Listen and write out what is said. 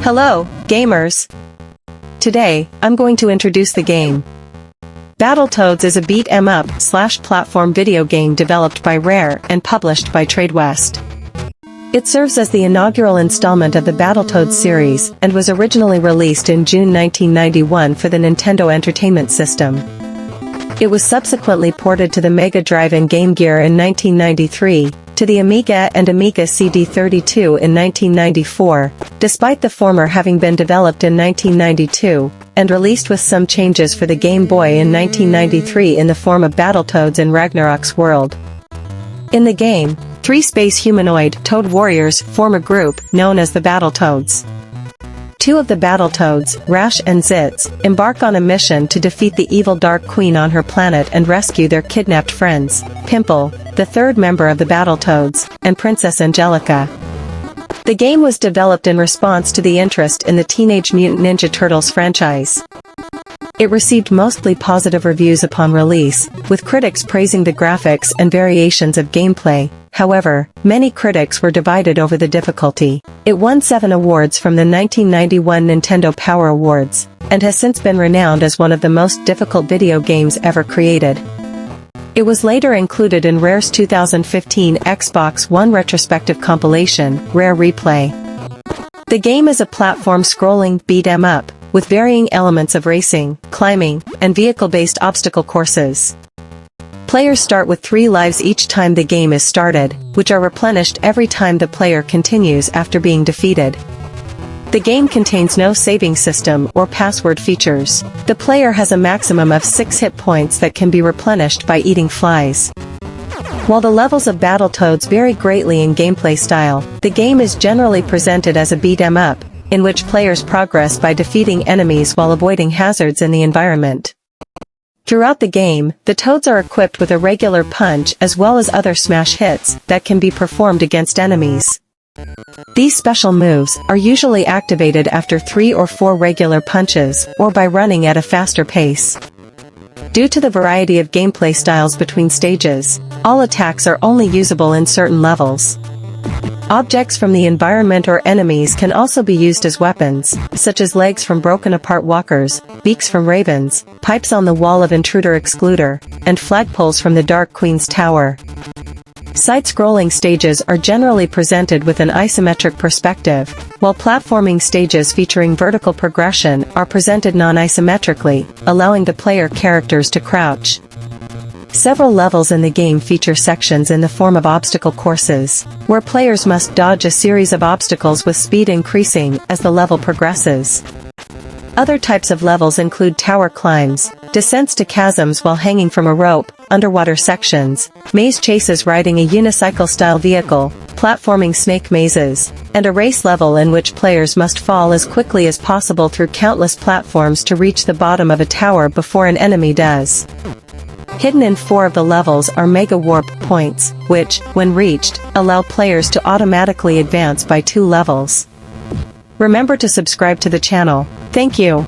Hello, gamers! Today, I'm going to introduce the game. Battletoads is a beat-em-up/platform video game developed by Rare and published by TradeWest. It serves as the inaugural installment of the Battletoads series and was originally released in June 1991 for the Nintendo Entertainment System. It was subsequently ported to the Mega Drive and Game Gear in 1993, to the Amiga and Amiga CD32 in 1994, despite the former having been developed in 1992, and released with some changes for the Game Boy in 1993 in the form of Battletoads in Ragnarok's World. In the game, three space humanoid Toad warriors form a group known as the Battletoads. Two of the Battletoads, Rash and Zitz, embark on a mission to defeat the evil Dark Queen on her planet and rescue their kidnapped friends, Pimple, the third member of the Battletoads, and Princess Angelica. The game was developed in response to the interest in the Teenage Mutant Ninja Turtles franchise. It received mostly positive reviews upon release, with critics praising the graphics and variations of gameplay. However, many critics were divided over the difficulty. It won 7 awards from the 1991 Nintendo Power Awards, and has since been renowned as one of the most difficult video games ever created. It was later included in Rare's 2015 Xbox One retrospective compilation, Rare Replay. The game is a platform-scrolling beat-em-up, with varying elements of racing, climbing, and vehicle-based obstacle courses. Players start with 3 lives each time the game is started, which are replenished every time the player continues after being defeated. The game contains no saving system or password features. The player has a maximum of 6 hit points that can be replenished by eating flies. While the levels of Battletoads vary greatly in gameplay style, the game is generally presented as a beat-em-up, in which players progress by defeating enemies while avoiding hazards in the environment. Throughout the game, the Toads are equipped with a regular punch as well as other smash hits that can be performed against enemies. These special moves are usually activated after 3 or 4 regular punches or by running at a faster pace. Due to the variety of gameplay styles between stages, all attacks are only usable in certain levels. Objects from the environment or enemies can also be used as weapons, such as legs from broken-apart walkers, beaks from ravens, pipes on the wall of Intruder Excluder, and flagpoles from the Dark Queen's tower. Side-scrolling stages are generally presented with an isometric perspective, while platforming stages featuring vertical progression are presented non-isometrically, allowing the player characters to crouch. Several levels in the game feature sections in the form of obstacle courses, where players must dodge a series of obstacles with speed increasing as the level progresses. Other types of levels include tower climbs, descents to chasms while hanging from a rope, underwater sections, maze chases riding a unicycle-style vehicle, platforming snake mazes, and a race level in which players must fall as quickly as possible through countless platforms to reach the bottom of a tower before an enemy does. Hidden in 4 of the levels are Mega Warp points, which, when reached, allow players to automatically advance by 2 levels. Remember to subscribe to the channel. Thank you.